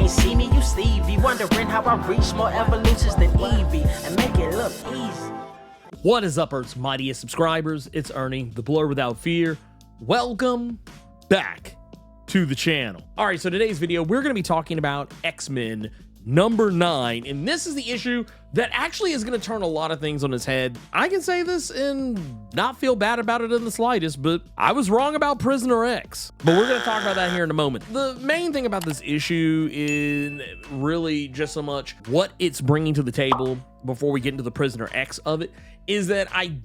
ain't see me, you Stevie. Wondering how I reach more evolutions than Evie and make it look easy. What is up, Earth's mightiest subscribers? It's Ernie, the Blerd without fear. Welcome back to the channel. All right, so today's video, we're going to be talking about X-Men number 9, and this is the issue that actually is going to turn a lot of things on its head. I can say this and not feel bad about it in the slightest, but I was wrong about Prisoner X. But we're going to talk about that here in a moment. The main thing about this issue is really just so much what it's bringing to the table before we get into the Prisoner X of it, is that I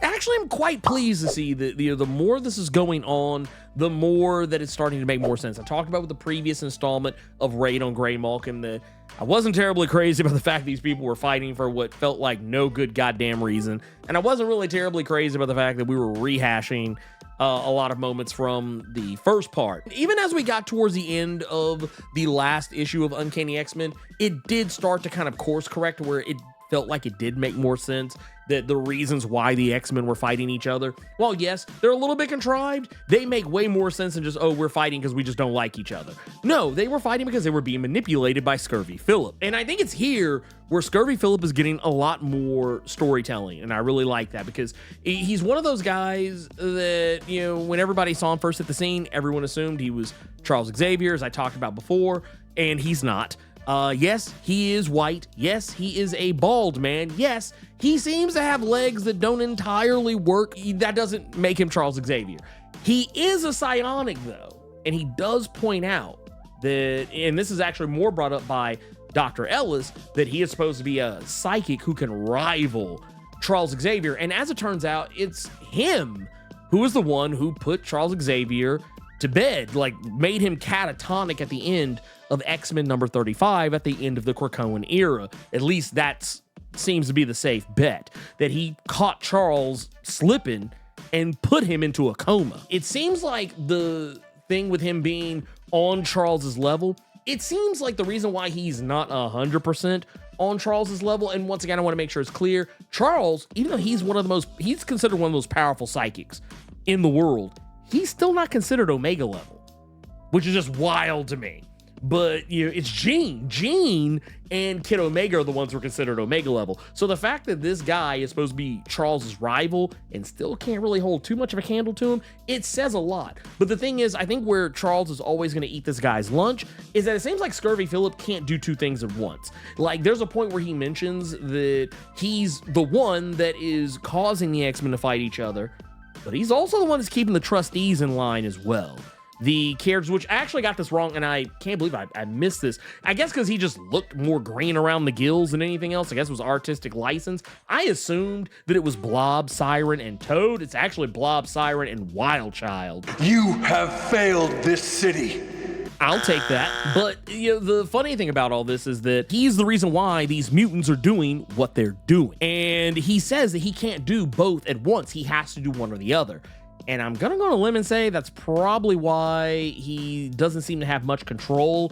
actually am quite pleased to see that the more this is going on, the more that it's starting to make more sense. I talked about with the previous installment of Raid on Grey Malkin that I wasn't terribly crazy about the fact these people were fighting for what felt like no good goddamn reason, and I wasn't really terribly crazy about the fact that we were rehashing a lot of moments from the first part. Even as we got towards the end of the last issue of Uncanny X-Men, it did start to kind of course correct where it felt like it did make more sense that the reasons why the X-Men were fighting each other, well, yes, they're a little bit contrived. They make way more sense than just, oh, we're fighting because we just don't like each other. No, they were fighting because they were being manipulated by Scurvy Phillip. And I think it's here where Scurvy Phillip is getting a lot more storytelling, and I really like that because he's one of those guys that, you know, when everybody saw him first at the scene, everyone assumed he was Charles Xavier, as I talked about before, and he's not. Yes, he is white. Yes, he is a bald man. Yes, he seems to have legs that don't entirely work. That doesn't make him Charles Xavier. He is a psionic, though, and he does point out that, and this is actually more brought up by Dr. Ellis, that he is supposed to be a psychic who can rival Charles Xavier. And as it turns out, it's him who is the one who put Charles Xavier to bed, like made him catatonic at the end of X-Men number 35 at the end of the Krakoan era. At least that seems to be the safe bet, that he caught Charles slipping and put him into a coma. It seems like the thing with him being on Charles's level, it seems like the reason why he's not 100% on Charles's level, and once again, I want to make sure it's clear, Charles, even though he's he's considered one of the most powerful psychics in the world, he's still not considered Omega level, which is just wild to me. But, you know, it's Jean and Kid Omega are the ones who are considered Omega level. So the fact that this guy is supposed to be Charles's rival and still can't really hold too much of a candle to him, it says a lot. But the thing is, I think where Charles is always going to eat this guy's lunch is that it seems like Scurvy Phillip can't do two things at once. Like, there's a point where he mentions that he's the one that is causing the X-Men to fight each other, but he's also the one that's keeping the trustees in line as well. The characters, which I actually got this wrong, and I can't believe I missed this. I guess because he just looked more green around the gills than anything else. I guess it was artistic license. I assumed that it was Blob, Siren, and Toad. It's actually Blob, Siren, and Wildchild. You have failed this city. I'll take that. But, you know, the funny thing about all this is that he's the reason why these mutants are doing what they're doing. And he says that he can't do both at once. He has to do one or the other. And I'm gonna go on a limb and say that's probably why he doesn't seem to have much control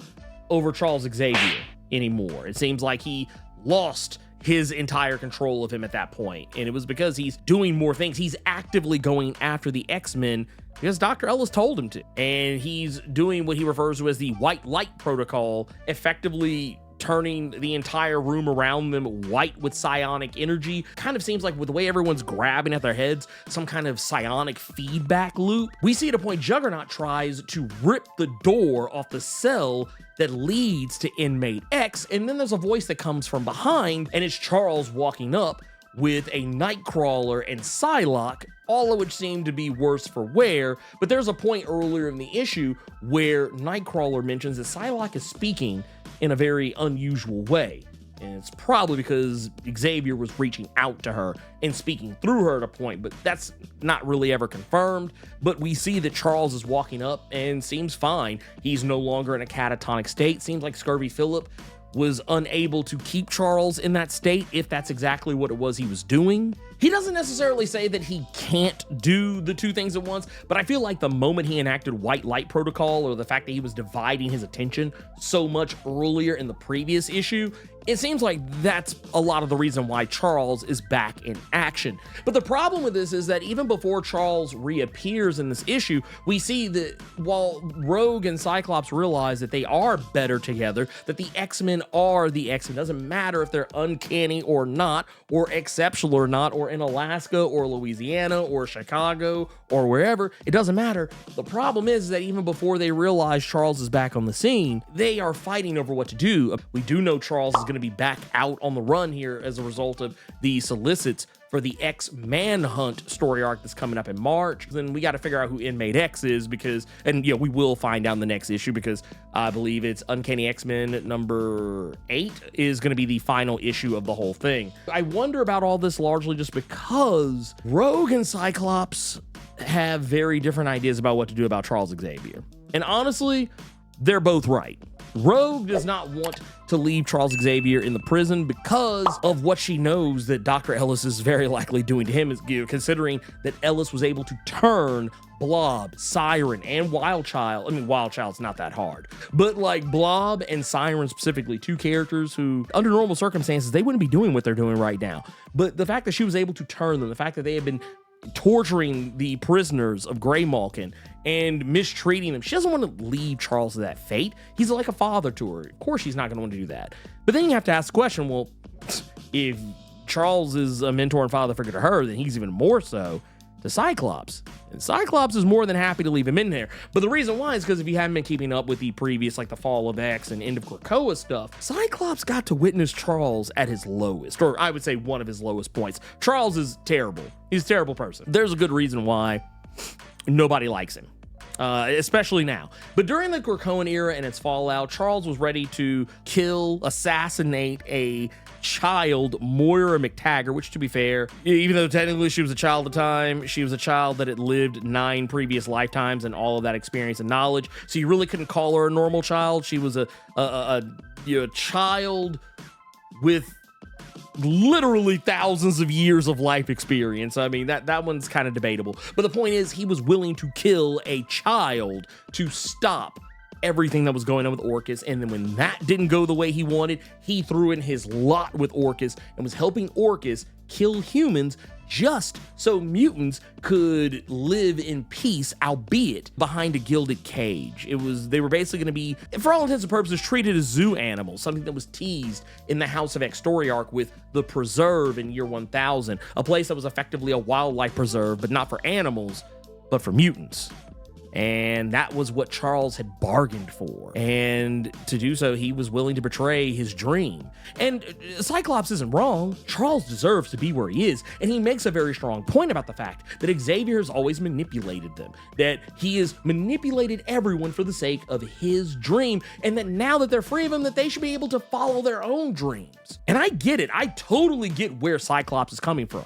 over Charles Xavier anymore. It seems like he lost his entire control of him at that point. And it was because he's doing more things. He's actively going after the X-Men because Dr. Ellis told him to. And he's doing what he refers to as the white light protocol, effectively turning the entire room around them white with psionic energy. Kind of seems like with the way everyone's grabbing at their heads, some kind of psionic feedback loop. We see at a point Juggernaut tries to rip the door off the cell that leads to Inmate X, and then there's a voice that comes from behind, and it's Charles walking up with a Nightcrawler and Psylocke, all of which seem to be worse for wear. But there's a point earlier in the issue where Nightcrawler mentions that Psylocke is speaking in a very unusual way. And it's probably because Xavier was reaching out to her and speaking through her at a point, but that's not really ever confirmed. But we see that Charles is walking up and seems fine. He's no longer in a catatonic state. Seems like Scurvy Phillip was unable to keep Charles in that state, if that's exactly what it was he was doing. He doesn't necessarily say that he can't do the two things at once, but I feel like the moment he enacted White Light Protocol, or the fact that he was dividing his attention so much earlier in the previous issue, it seems like that's a lot of the reason why Charles is back in action. But the problem with this is that even before Charles reappears in this issue, we see that while Rogue and Cyclops realize that they are better together, that the X-Men are the X-Men. Doesn't matter if they're uncanny or not, or exceptional or not, or in Alaska or Louisiana or Chicago or wherever, it doesn't matter. The problem is that even before they realize Charles is back on the scene, they are fighting over what to do. We do know Charles is going to be back out on the run here as a result of the solicits for the X-manhunt story arc that's coming up in March. Then we got to figure out who Inmate X is because, and you know, we will find out in the next issue because I believe it's Uncanny X-Men number 8 is going to be the final issue of the whole thing. I wonder about all this largely just because Rogue and Cyclops have very different ideas about what to do about Charles Xavier. And honestly, they're both right. Rogue does not want to leave Charles Xavier in the prison because of what she knows that Dr. Ellis is very likely doing to him, considering that Ellis was able to turn Blob, Siren, and Wildchild. I mean, Wildchild's not that hard, but like Blob and Siren specifically, two characters who, under normal circumstances, they wouldn't be doing what they're doing right now. But the fact that she was able to turn them, the fact that they had been torturing the prisoners of Greymalkin and mistreating them. She doesn't want to leave Charles to that fate. He's like a father to her. Of course she's not going to want to do that. But then you have to ask the question, well, if Charles is a mentor and father figure to her, then he's even more so to Cyclops. And Cyclops is more than happy to leave him in there. But the reason why is because if you haven't been keeping up with the previous, like the Fall of X and End of Krakoa stuff, Cyclops got to witness Charles at his lowest, or I would say one of his lowest points. Charles is terrible. He's a terrible person. There's a good reason why nobody likes him. Especially now. But during the Krakoan era and its fallout, Charles was ready to assassinate a child, Moira McTaggart, which, to be fair, even though technically she was a child at the time, she was a child that had lived 9 previous lifetimes and all of that experience and knowledge. So you really couldn't call her a normal child. She was a child with literally thousands of years of life experience. I mean, that one's kind of debatable. But the point is, he was willing to kill a child to stop everything that was going on with Orchis. And then when that didn't go the way he wanted, he threw in his lot with Orchis and was helping Orchis kill humans just so mutants could live in peace, albeit behind a gilded cage. They were basically going to be, for all intents and purposes, treated as zoo animals, something that was teased in the House of X story arc with the Preserve in year 1000, a place that was effectively a wildlife preserve, but not for animals, but for mutants. And that was what Charles had bargained for. And to do so, he was willing to betray his dream. And Cyclops isn't wrong. Charles deserves to be where he is. And he makes a very strong point about the fact that Xavier has always manipulated them, that he has manipulated everyone for the sake of his dream, and that now that they're free of him, that they should be able to follow their own dreams. And I get it. I totally get where Cyclops is coming from.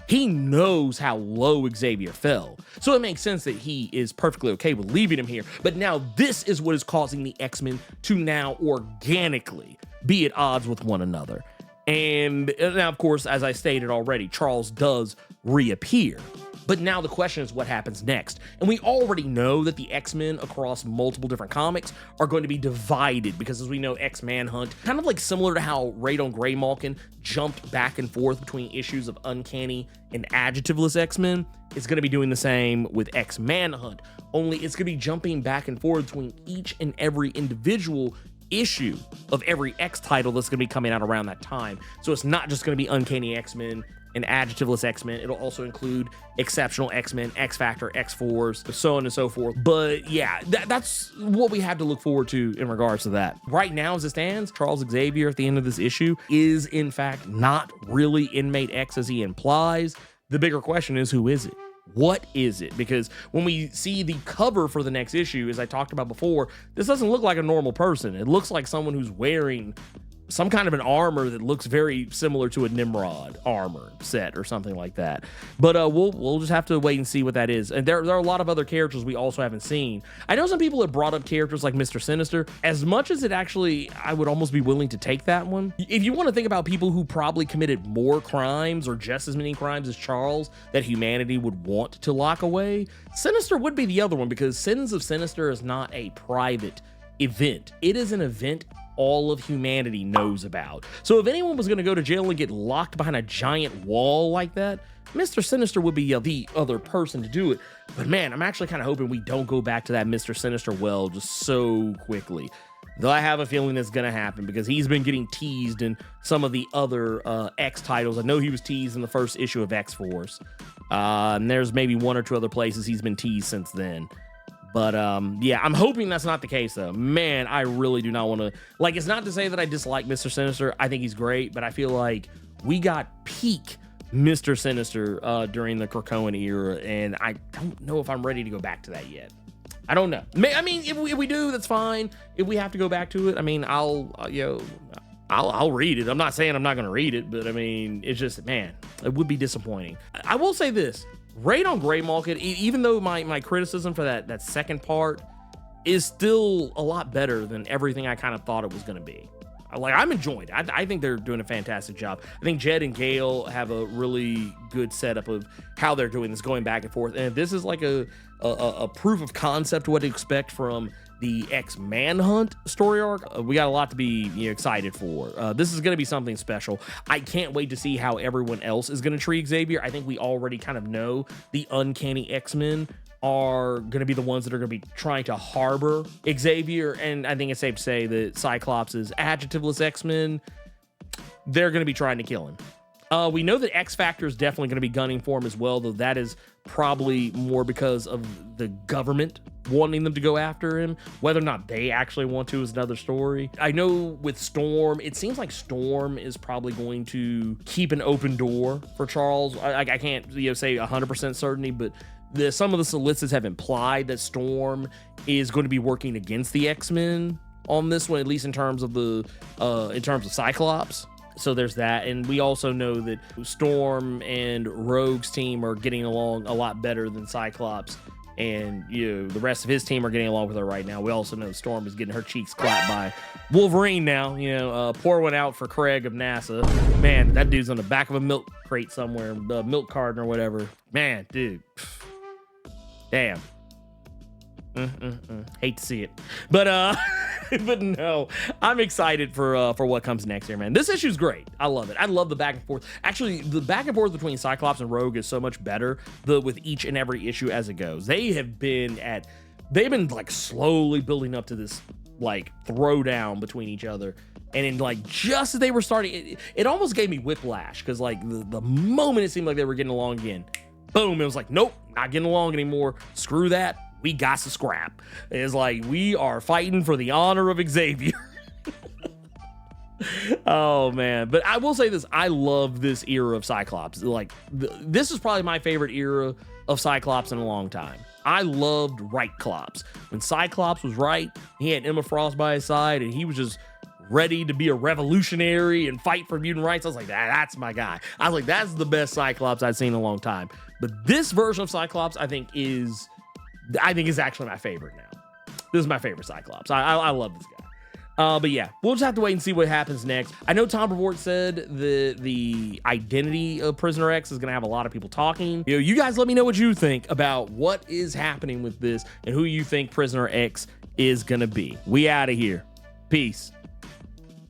He knows how low Xavier fell, so it makes sense that he is perfectly okay with leaving him here. But now this is what is causing the X-Men to now organically be at odds with one another. And now, of course, as I stated already, Charles does reappear. But now the question is what happens next. And we already know that the X-Men across multiple different comics are going to be divided because, as we know, X-Manhunt, kind of like similar to how Radon Greymalkin jumped back and forth between issues of Uncanny and Adjectiveless X-Men, is going to be doing the same with X-Manhunt. Only it's going to be jumping back and forth between each and every individual issue of every X title that's going to be coming out around that time. So it's not just going to be Uncanny X-Men and Adjectiveless X-Men. It'll also include Exceptional X-Men, X-Factor, X-Force, so on and so forth. But yeah, that's what we have to look forward to in regards to that. Right now, as it stands, Charles Xavier at the end of this issue is in fact not really Inmate X as he implies. The bigger question is, who is it? What is it? Because when we see the cover for the next issue, as I talked about before, this doesn't look like a normal person. It looks like someone who's wearing some kind of an armor that looks very similar to a Nimrod armor set or something like that. But we'll just have to wait and see what that is. And there are a lot of other characters we also haven't seen. I know some people have brought up characters like Mr. Sinister. As much as it actually, I would almost be willing to take that one. If you want to think about people who probably committed more crimes or just as many crimes as Charles that humanity would want to lock away, Sinister would be the other one, because Sins of Sinister is not a private event. It is an event all of humanity knows about. So if anyone was going to go to jail and get locked behind a giant wall like that, Mr. Sinister would be the other person to do it. But man, I'm actually kind of hoping we don't go back to that Mr. Sinister well just so quickly. Though I have a feeling that's going to happen because he's been getting teased in some of the other X titles. I know he was teased in the first issue of X-Force. And there's maybe one or two other places he's been teased since then. But yeah, I'm hoping that's not the case though. Man, I really do not want to, like, it's not to say that I dislike Mr. Sinister. I think he's great, but I feel like we got peak Mr. Sinister during the Krakoan era, and I don't know if I'm ready to go back to that yet. I don't know. I mean, if we do, that's fine. If we have to go back to it, I mean, I'll read it. I'm not saying I'm not going to read it, but I mean, it's just, man, it would be disappointing. I will say this. Raid on Grey Market, even though my criticism for that second part is still a lot better than everything I kind of thought it was going to be. Like, I'm enjoying it. I think they're doing a fantastic job. I think Jed and Gale have a really good setup of how they're doing this, going back and forth. And if this is like a proof of concept what to expect from the X-Manhunt story arc, we got a lot to be excited for. This is going to be something special. I can't wait to see how everyone else is going to treat Xavier. I think we already kind of know the uncanny X-Men are going to be the ones that are going to be trying to harbor Xavier, and I think it's safe to say that Cyclops' adjectiveless X-Men, they're going to be trying to kill him. We know that X-Factor is definitely going to be gunning for him as well, though that is probably more because of the government wanting them to go after him. Whether or not they actually want to is another story. I know with Storm, it seems like Storm is probably going to keep an open door for Charles. I can't say 100% certainty, but some of the solicits have implied that Storm is going to be working against the X-Men on this one, at least in terms of Cyclops. So there's that. And we also know that Storm and Rogue's team are getting along a lot better than Cyclops, and the rest of his team are getting along with her right now. We also know Storm is getting her cheeks clapped by Wolverine now. Pour one out for Craig of NASA. Man, that dude's on the back of a milk crate somewhere, the milk carton or whatever. Man, dude. Damn. Hate to see it, but but no, I'm excited for what comes next here, man. This issue's great. I love it. I love the back and forth. Actually, the back and forth between Cyclops and Rogue is so much better with each and every issue as it goes. They've been like slowly building up to this like throwdown between each other. And in like just as they were starting, it almost gave me whiplash, because like the moment it seemed like they were getting along again, boom, it was like, nope, not getting along anymore. Screw that. We got to scrap. It's like we are fighting for the honor of Xavier. Oh man, but I will say this: I love this era of Cyclops. Like this is probably my favorite era of Cyclops in a long time. I loved Right Clops. When Cyclops was right, he had Emma Frost by his side, and he was just ready to be a revolutionary and fight for mutant rights. I was like, that's my guy. I was like, that's the best Cyclops I've seen in a long time. But this version of Cyclops, I think is actually my favorite now. This is my favorite Cyclops. I love this guy. But yeah, we'll just have to wait and see what happens next. I know Tom Brevoort said the identity of Prisoner X is going to have a lot of people talking. You guys let me know what you think about what is happening with this and who you think Prisoner X is going to be. We out of here. Peace.